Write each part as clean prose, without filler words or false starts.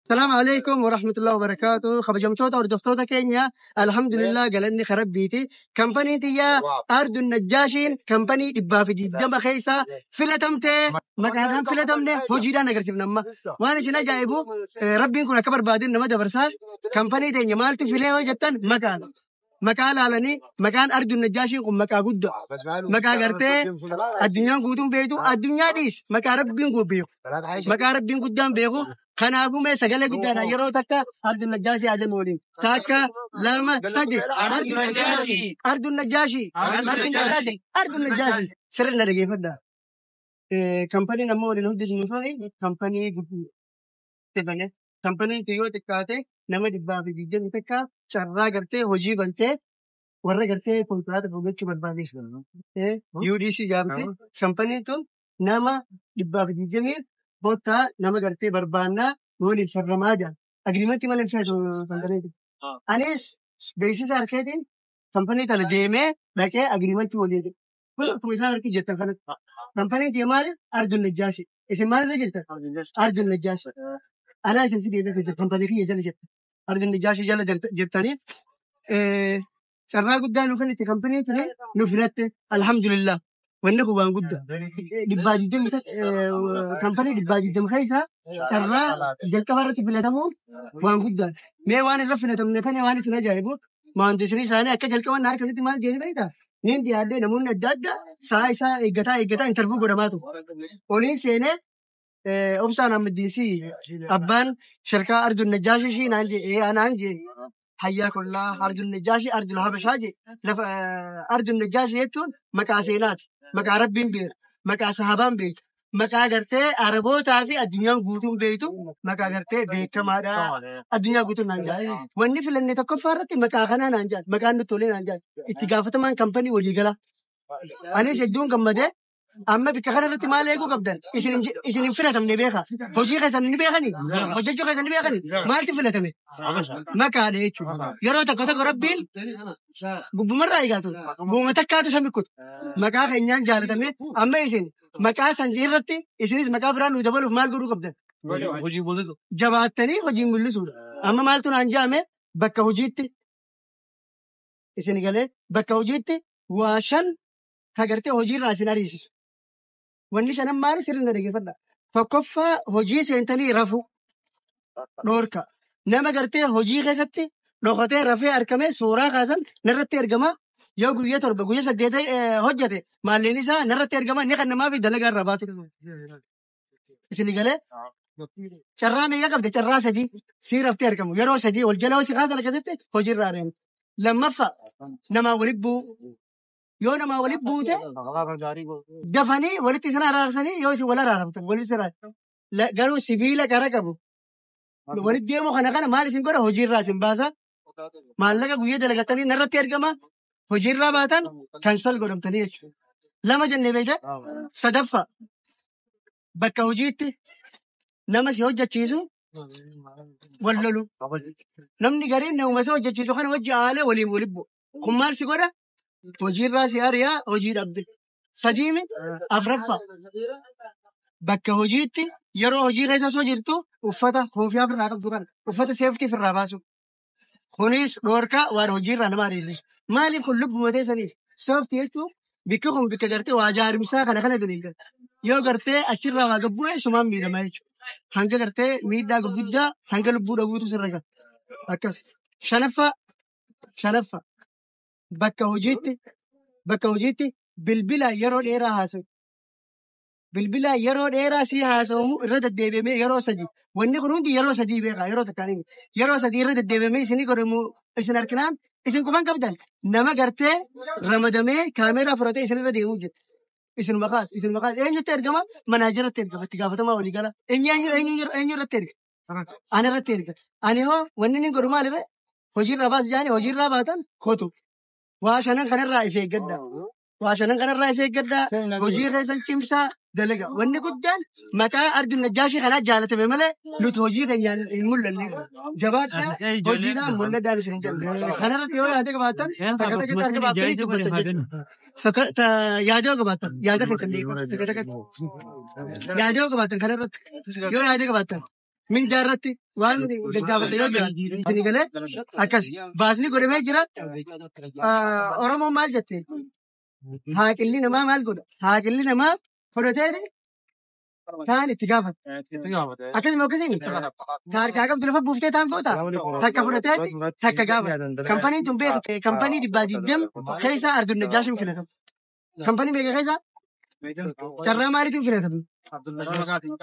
السلام عليكم ورحمة الله وبركاته. خبجمتوتا وردفتوتا كينيا الحمد لله قالني خرب بيتي كمباني تيا أرض النجاشين كمباني دبا في دم خيسا فلتمتي مكان فلتمني هجيدا نغرسيف نما وانا شنا جايبو ربي يكون كبر بعدين نما دبرسال كمباني تيا مالتي فيليو جتن مكان علني مكان أرض النجاشين ومكان قد مكان غرتي الدنيا قوتهم بيتو الدنيا ديس مكان ربي يكون بيو مكان ربي قدام بيو خنافو ما سجل قدانا يرو تكا أرض النجاشي عجل مولين تاكا لما سجل أرض النجاشي أرض النجاشي سرنا رجيف ده كمباني نمو لنهود المفاهي كمباني تبني كمباني تيو تكاتي نما دبا في جدًا تكا شرّا करते होजी बनते वर्रे करते कोलकाता तो बहुत बर्बादी यूडीसी जानते कंपनी तो नामा डिब्बा भी जमीन बहुत था नामा करते बर्बादना वो निफर्माजा अग्रीमेंट वाले फिर कंपनी अनेस बेसिस आर्केटिंग कंपनी तले दे में बैठे अग्रीमेंट वो दे कुल पैसा करके जितना कर कंपनी थी हमारे अर्जुन नजाशी इसे मार ले जितना अर्जुन नजाशी अना इसे दे दे कंपनी की ये जल जितना अर्जुन नजाशी जल जितना नहीं شرّا قدّام نفنت كمباني ترى نفرت الحمد لله ونكو بان قدّام دبادي دم كمباني دبادي دم خيسا شرّا جل كبارة بلادمون بان قدّام ما وان رفنا تمنا كان وان سنا جايبو ما عندسني سانة أكيد جل كمان نار كنت مال جيني بعيدا نين دي عادة نمون الدادة سايسا إجتا انترفيو قداماتو ولين سنة أبصر من دي سي أبان شركة أرض النجاشي شيء نانجي إيه أنا نانجي حياك الله أرض النجاشي أرض الهبشاجي أرض النجاشي يتون مكاسينات مكا ربين بير مكا صحابان بيت مكا غرتي عربوتا في الدنيا غوتون بيتو مكا غرتي بيت مادا الدنيا غوتون نانجا وني في لني تكفرت مكا خنا نانجا مكا نتولي نانجا اتقافت مان كمباني وليغلا أنا سجون كمده أما بكخنا رتي مالكو قبضن إسن فينا تمني بيخا هجي خسن نبيخني هجي خسن نبيخني ما تفينا تمني ما كان يشو يرو تكوتا قربين بمرة يقاتو بومتكاتو سميكوت ما كان خنيان جالة تمني أما إسن ما كان سنجير رتي إسن ما كان فران ودبلو مال قرو قبضن هجي بولدو جواتني هجي بولدو أما مالتون أنجامه بكا هجيتي إسن قاله بكا هجيتي واشن هاجرتي هجي راسنا ريسيس wanni shanan maali sirna dhaggeeffadha tokkoffaa hojii seentanii rafu dhoorka nama gartee hojii keessatti dhokatee rafee argamee suuraa kaasan narratti ergama yoo guyyaa torba guyyaa saddeeta hojjate maalleen isaa narratti ergama inni kan namaa fi dalagaa irraa baate isin galee carraa meeqa qabde carraa sadii sii raftee argamu yeroo sadii wal jalaa si kaasan akkasitti hojii irraa areemu lammaffaa namaa walitti bu'u yoo namaa walitti buute dafanii walitti sana araarsanii yoo isin wal araaramtan walitti sana garuu sibiila qara qabu walitti deemu kana maal isin godha hojiirraa isin baasa maallaqa guyyaa dalagatanii narratti ergama hojiirraa baatan kansal godhamtanii jechuudha. Lama jennee beekte sadaffaa bakka hojiitti nama si hojjechiisu wal lolu namni gariin nama si hojjechiisu kana wajji aalee waliin walitti bu'u kun maal si godha hojiirraa si ariyaa hojii dhabde sadiimi afraffaa bakka hojiitti yeroo hojii keessa osoo jirtu uffata hoofiyaa firraa qabdu kana uffata seeftii firraa baasu kunis dhoorkaa waan hojiirraa nama ariisisu maaliif kun lubbuma teessaniif sooftii jechuun bikki kun bikka gartee waa jaarimsaa kana daliiga yoo gartee achirraa waa gabbu'e sumaan miidhamaa jechuudha hanga gartee miidhaa gurguddaa hanga lubbuu dhabuutu sirra gala akkas shanaffaa bakka hojiitti bilbila yeroo dheeraa haasa'u bilbila yeroo dheeraa si haasa'umu irra deddeebi'amee yeroo sadii wanni kun hundi yeroo sadii beekaa yeroo takkaan yeroo sadii irra deddeebi'amee isinii godhamu isin harkinaan isin kuman qabdan nama gartee ramadamee kaameeraa fudhatee isinirra deemuu jira isin maqaas eenyutti ergama manaajaratti ergama itti gaafatamaa walii gala eenyu irratti erga ani irratti erga ani hoo wanni inni godhu maalirra hojiirraa baas jaanii hojiirraa baatan kotu waa shanan kanarraa if eeggaddaa hojii keessan cimsaa dalaga wanni guddaan maqaa arjun najjaashii kanaa jaalatame malee nuti hojii keenyaan hin mul'anne jabaadhaa hojiidhaan mul'adhaan isin jalle kanarratti yoo yaada qabaatan takka harka baaftanii dubbatan jechuudha yaada yoo qabaatan yaada keessan yaada yoo qabaatan kanarratti yoo yaada qabaatan من دارتي وان دقابة يوجد سنقله أكس باسني قولي ما جرا أورمو مال جتي هاكلي نما مال قول هاكلي نما فرتيني ثاني تقافت أكل ما كسين كار كاكم تلفا بوفتي تام فوتا تكا فرتيني تكا قافت كمباني تنبيه كمباني دي بادي دم خيسا أرض النجاش مفلتم كمباني بيجي خيسا كرا مالي تنفلتم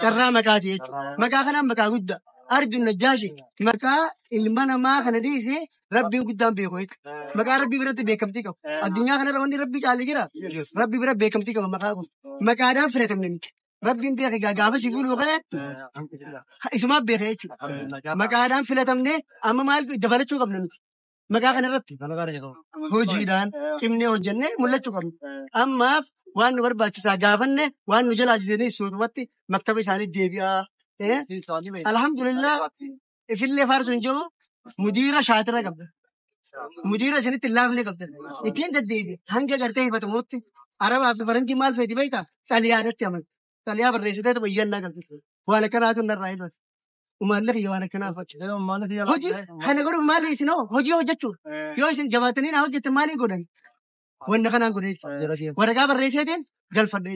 كرا مكاتي مكا خنا مكا قد أرض النجاشي مكا المنا ما خنا ديسي ربي قدام بيقول مكا ربي برد بيكمتيكو الدنيا خنا روني ربي جالي جرا ربي برد بيكمتيكو مكا دام فلتم نمك ربي بيخي قابا شيفون وغلا اسمه بيخي مكا دام فلتم نه أما مال دفلتشو قبل مكا خنا رتي هو جيران كمني وجنة ملتشو قبل أما وان برباچسا غافنه وان نجلا جدني سورمتي مكتب ثاني ديبيا الحمد لله في اللي فارس جو مديره شاطره قبل مديره سنت الله ने قبل इतने दीदी हंगे करते ही बतमोत अरब आप फरन की माल फेदी भाई था तलिया रहते हम तलिया पर रेसे तो भैया ना करते वाला करा तो नर राइट बस उमर लगे वाला कना फच हो जी है नगर माल इसनो हो जी हो जच्चू यो इस जवातनी ना हो जित मानी को नहीं one kana gure waraga barreeseetiin galfadhe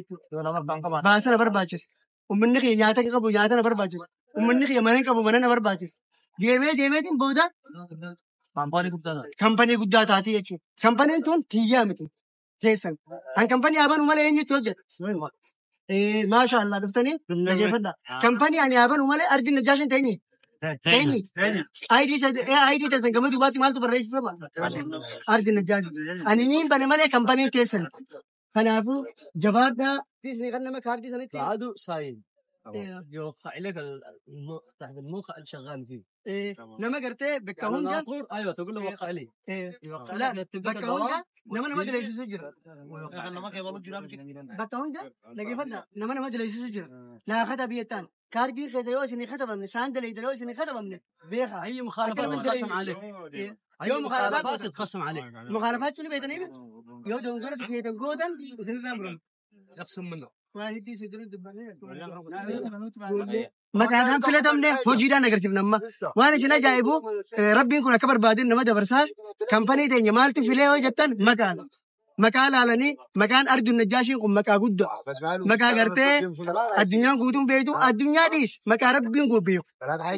baasa na barbaachis ummanni kee nyaata qabu nyaata na barbaachis ummanni kee mana qabu mana na barbaachis deemeetiin booda kampanii guddaa taati jechuudha kampaniin tun tiyyaa miti keessan kan kampanii aban malee eenyutti hojjeta maasha Allah dhuftanii dhageeffadha kampanii ani aban malee ardi najaashin ta'ini تاني اي دي تسن كمان دوباتي مالتو بريش سبا ارض النجاج انا مين بنا مالي كمباني تيسن انا ابو جواب ده تيسني خلنا ما كاردي سنه عادو ساين يوقع لك تحت المخ اللي شغال فيه لما قرتي بكون ده ايوه تقول له وقع لي لا بكون ده لما ما ادري ايش سجل لما كان والله جرام بكون ده لقي فدا لما ما ادري ايش سجل لا خدها بيتان كاردي خزيوش اني خدها من ساند اللي يدلوش اني خدها من بيخا اي مخالفات تخصم عليك يوم مخالفات تخصم عليك مخالفات شنو بيتني يو دون قرت في تنقودن وسنتامر يقسم منه واحد يسدرون دبانيه ما كان في لدمنا هو جيران اگر سيبنا وانا شنا جايبو ربي يكون كبر بعدين نما دبرسال كمباني تي مالتي في له جتن مكان علني مكان أرض النجاشي مكان قد مكان قرتي الدنيا قدوم بيتو الدنيا ديس مكان ربي قبيو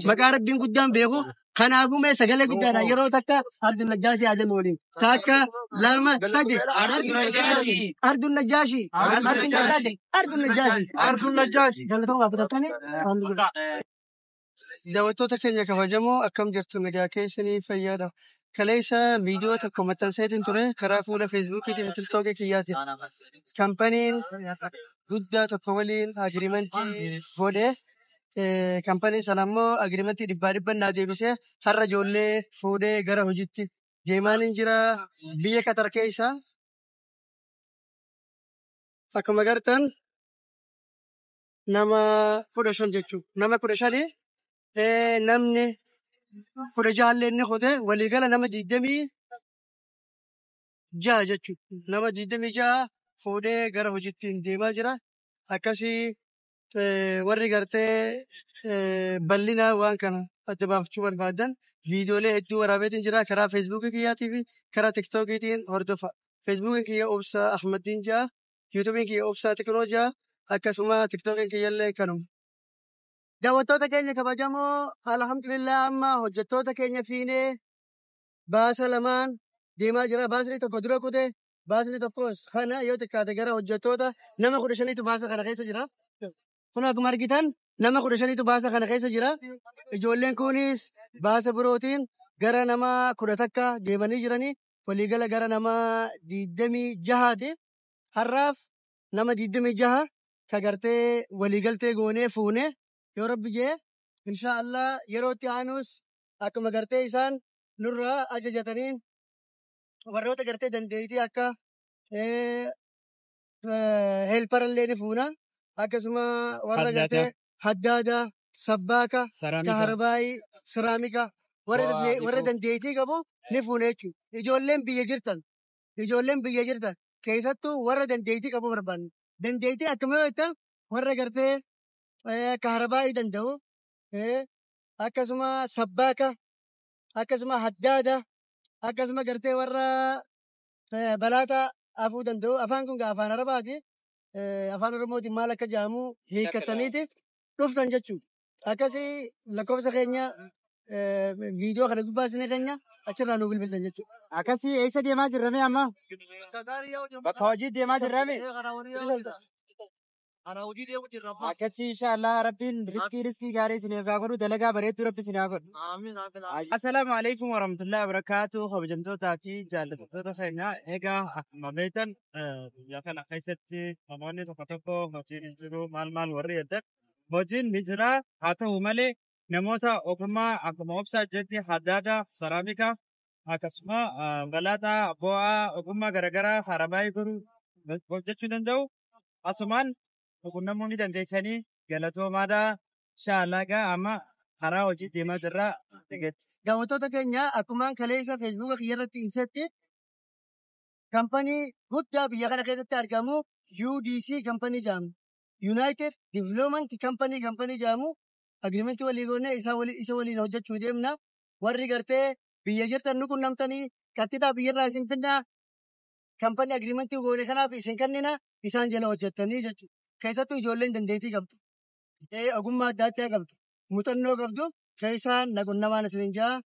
مكان ربي قدام بيو خنا أبو ما سجل قدام يرو تكا أرض النجاشي هذا مولين تكا لما سجل أرض النجاشي قالتهم أبدا تاني دوتو تكني كهجمو أكم جرت مجاكيسني فيادا كليسا فيديو تكم تنسيتن ترى كرافولا فيسبوك دي مثل توكي كياتي كامبانين غدا تكولين اجريمنتي بوده كامباني سلامو اجريمنتي دباربن نادي بيسه هر جولله فوده غره هجيتي جيمان انجرا بيه كتر كيسا اكم غرتن نما پروڈکشن جچو نما پروڈکشن نمنه پروجال لenne khode waligala nama didami ja jechu nama didami ja khode gara hojittiin deema jira akasi warri garte ballina waan kana adabafchu barbaadan videolee hedduu waraabeetiin jira karaa Facebook kiyaatii fi karaa TikTok kiitiin hordofa Facebook kiyya obsa Ahmadin ja YouTube kiyya obsa teknolojia akkasuma TikTok kiyyallee kanum daawwattoota keenya kabajamoo alhamdulillah amma hojjettoota keenya fiinee baasa lamaan deemaa jira baasni tokko dura kute baasni tokkos kana yoo xiqqaate gara hojjettoota nama 15tu baasa kana keessa jira kun akkuma argitan nama 15tu baasa kana keessa jira ijoolleen kunis baasa birootiin gara nama 10 takka deemanii jiranii waliigala gara nama 26ti har'aaf nama 26 ka gartee waliigaltee goonee fuune yoo rabbi jee inshaallah yerootti aanus akkuma gartee isaan nurraa ajajataniin warroota gartee dandeeytii akka helparallee ni fuuna akkasuma warra gartee haddaada sabbaaka kaharbaayii siraamika warra dandeeytii qabu ni fuuna jechuudha ijoolleen biyya jirtan keessattuu warra dandeeytii qabu barbaanne dandeeytii akkuma yoo jettan warra gartee kaharbaayii danda'u akkasuma sabbaaka, akkasuma haddaada, akkasuma gartee warra balaata afuu danda'u. Afaan kun gaa afaan Arabaati. Afaan Oromootiin maal akka jedhamu hiikkataniiti dhuftan jechuudha. Akkasii lakkoofsa keenya viidiyoo kana gubbaa isin keenya achirraa nu bilbiltan jechuudha. Akkasii eessa deemaa jirrame amma? Bakka hojii deemaa jirrame? Akkasii inshaallah rabbiin riskii gaarii isiniif haa godhu, dalagaa bareedduu rabbi isin haa godhu. Assalaamu alaikum warahmatullahi wabarakatuh. Kabajamtootaa fi jaallattoota keenya. Egaa akkuma beektan biyya kana keessatti namoonni tokko tokko hojiin jiru maal warri jedhan hojiin ni jira. Haa ta'u malee namoota ogummaa akkuma obsaa jetti haddaada saraamika akkasuma balaataa bo'aa ogummaa garaagaraa harabaayii godhuu hojjechuu danda'u. Asumaan quunnamuu dandeessanii galatoomaadhaa shaallagaa amma karaa hojii deemaa jirra. Daawwattoota keenya akkuma kaleessa feesbuuka kiyyarratti ibsetti kaampanii guddaa biyya kana keessatti argamu UDC kaampanii jedhamu. United Development Company jedhamu agreementii walii goonee isa waliin hojjechuu deemna. Warri gartee biyya jirtan nu quunnamtanii kattitaa biyyarraa isin finnaa kaampanii agreementii goone kanaaf isin kennina isaan jala hojjettanii jechuudha. Keessattuu ijoolleen dandeettii qabdu. Ogummaa adda addaa qabdu. Muuxannoo qabdu. Keessaan naquunnamaan isin jaa.